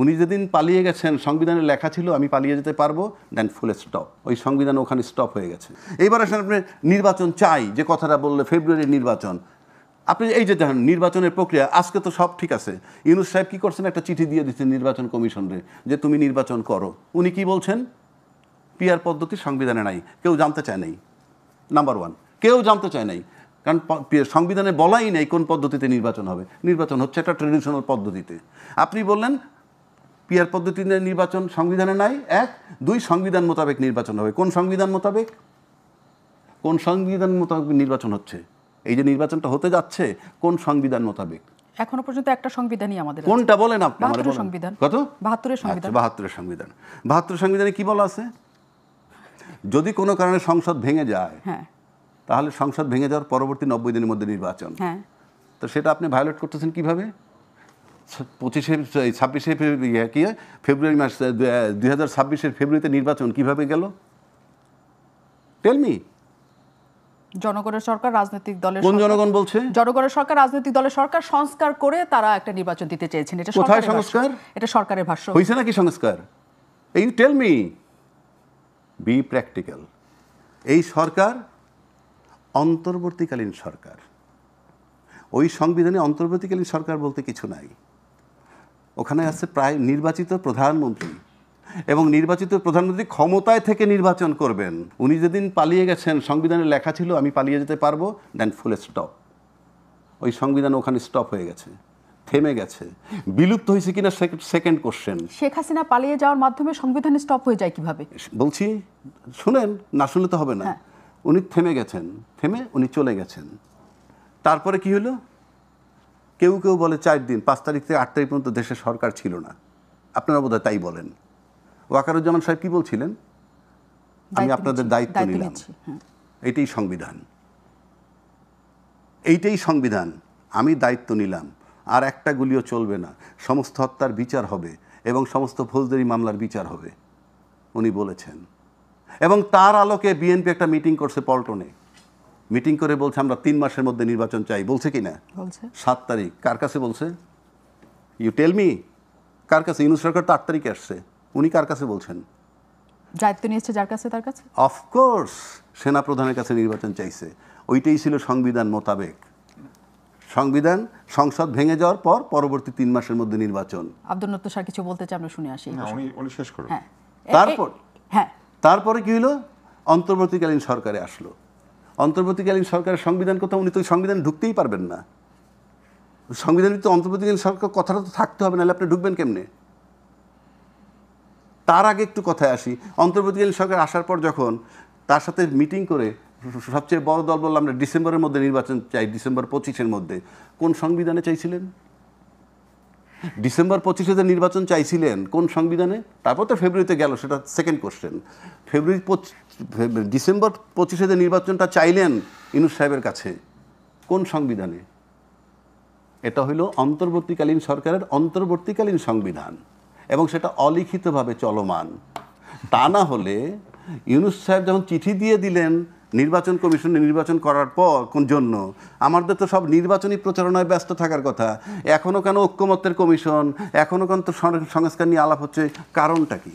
উনি যেদিন পালিয়ে গেছেন সংবিধানে লেখা ছিল আমি পালিয়ে যেতে পারবো, দেন ফুল স্টপ। ওই সংবিধান ওখানে স্টপ হয়ে গেছে। এইবার আসলে আপনি নির্বাচন চাই যে কথাটা বললে, ফেব্রুয়ারির নির্বাচন। আপনি এই যে দেখেন নির্বাচনের প্রক্রিয়া, আজকে তো সব ঠিক আছে। ইউনূস সাহেব কী করছেন, একটা চিঠি দিয়ে দিচ্ছেন নির্বাচন কমিশনরে যে তুমি নির্বাচন করো। উনি কি বলছেন, পিআর পদ্ধতি সংবিধানে নাই, কেউ জানতে চায় নাই। নাম্বার ওয়ান, কেউ জানতে চায় নাই, কারণ সংবিধানে বলাই নেই কোন পদ্ধতিতে নির্বাচন হবে। নির্বাচন হচ্ছে একটা ট্রেডিশনাল পদ্ধতিতে। আপনি বললেন পিআর পদ্ধতিতে নির্বাচন সংবিধানে নাই, এক। দুই, সংবিধান মোতাবেক নির্বাচন হবে। কোন সংবিধান মোতাবেক? কোন সংবিধান মোতাবেক নির্বাচন হচ্ছে? এই যে নির্বাচনটা হতে যাচ্ছে কোন সংবিধান মোতাবেক? এখনো পর্যন্ত একটা সংবিধানই আমাদের। কোনটা বলেন আপনি? আমার সংবিধান। কত? 72 এর সংবিধান। 72 সংবিধান। 72 সংবিধানে কি বলা আছে? যদি কোনো কারণে সংসদ ভেঙে যায়, হ্যাঁ, তাহলে সংসদ ভেঙে যাওয়ার পরবর্তী 90 দিনের মধ্যে নির্বাচন। হ্যাঁ, তো সেটা আপনি ভায়োলেট করতেছেন কিভাবে? 26শে ফেব্রুয়ারি মাস 2026-এর ফেব্রুয়ারিতে নির্বাচন কিভাবে গেল? Tell me. জনগণের সরকার, রাজনৈতিক দলের কোন জনগণ বলছে? জনগণের সরকার, রাজনৈতিক দলের সরকার সংস্কার করে তারা একটা নির্বাচন দিতে চেয়েছেন। এটা কোথায় সংস্কার? এটা সরকারের ভাষ্য। হইছে নাকি সংস্কার? এই টেল মি, বি প্র্যাকটিক্যাল। এই সরকার অন্তর্বর্তীকালীন সরকার। ওই সংবিধানে অন্তর্বর্তীকালীন সরকার বলতে কিছু নাই। ওখানে আছে প্রায় নির্বাচিত প্রধানমন্ত্রী, এবং নির্বাচিত প্রধানমন্ত্রী ক্ষমতায় থেকে নির্বাচন করবেন। উনি যেদিন পালিয়ে গেছেন সংবিধানে লেখা ছিল আমি পালিয়ে যেতে পারবো, দেন ফুল স্টপ। ওই সংবিধান ওখানে স্টপ হয়ে গেছে, থেমে গেছে। বিলুপ্ত হয়েছে কিনা সেকেন্ড কোশ্চেন। শেখ হাসিনা পালিয়ে যাওয়ার মাধ্যমে সংবিধান স্টপ হয়ে যায় কিভাবে? বলছি শুনেন, না শুনলে তো হবে না। উনি থেমে গেছেন, থেমে উনি চলে গেছেন। তারপরে কি হলো? কেউ কেউ বলে 4 দিন, 5 তারিখ থেকে 8 তারিখ পর্যন্ত দেশের সরকার ছিল না। আপনারা বোধহয় তাই বলেন। ওয়াকারুজ্জামান সাহেব কি বলছিলেন? আমি আপনাদের দায়িত্ব নিলাম। এইটাই সংবিধান, এইটাই সংবিধান। আমি দায়িত্ব নিলাম, আর একটা গুলিও চলবে না, সমস্ত হত্যার বিচার হবে এবং সমস্ত ফৌজদারি মামলার বিচার হবে, উনি বলেছেন। এবং তার আলোকে বিএনপি একটা মিটিং করছে পল্টনে। মিটিং করে বলছে আমরা 3 মাসের মধ্যে নির্বাচন চাই। বলছে কি না? 7 তারিখ। কার কাছে বলছে? You tell me. কার কাছে? ইউনূস সরকার তো 8 তারিখে আসছে। উনি কার কাছে বলছেন? দায়িত্ব নিয়েছে যার কাছে, তার কাছে। অফকোর্স সেনা প্রধানের কাছে নির্বাচন চাইছে। ওইটাই ছিল সংবিধান মোতাবেক। সংবিধান, সংসদ ভেঙে যাওয়ার পর পরবর্তী 3 মাসের মধ্যে নির্বাচন। আব্দুল নত্ত স্যার কিছু বলতে চাই, আমরা শুনে আসি। উনি শেষ করুন। তারপরে কি হলো? অন্তর্বর্তীকালীন সরকারে আসলো। অন্তর্বর্তীকালীন সরকারের সংবিধান কথা, উনি তো সংবিধান ঢুকতেই পারবেন না। সংবিধান তো অন্তর্বর্তীকালীন সরকার কথাটা তো থাকতে হবে, নাহলে আপনি ঢুকবেন কেমনে? তার আগে একটু কথায় আসি। অন্তর্বর্তীকালীন সরকার আসার পর যখন তার সাথে মিটিং করে সবচেয়ে বড় দল বললাম আমরা ডিসেম্বরের মধ্যে নির্বাচন চাই, ডিসেম্বর 25-এর মধ্যে। কোন সংবিধানে চাইছিলেন? ডিসেম্বর 25-এ নির্বাচন চাইছিলেন কোন সংবিধানে? তারপর তো ফেব্রুয়ারিতে গেল, সেটা সেকেন্ড কোশ্চেন। ডিসেম্বর 25-এ নির্বাচনটা চাইলেন ইউনূস সাহেবের কাছে, কোন সংবিধানে? এটা হইল অন্তর্বর্তীকালীন সরকারের অন্তর্বর্তীকালীন সংবিধান, এবং সেটা অলিখিতভাবে চলমান। তা না হলে ইউনূস সাহেব যখন চিঠি দিয়ে দিলেন নির্বাচন কমিশনে নির্বাচন করার পর কোন জন্য, আমাদের তো সব নির্বাচনী প্রচারণায় ব্যস্ত থাকার কথা। এখনও কেন ঐক্যমত্যের কমিশন, এখনও কেন তো সংস্কার নিয়ে আলাপ হচ্ছে, কারণটা কি?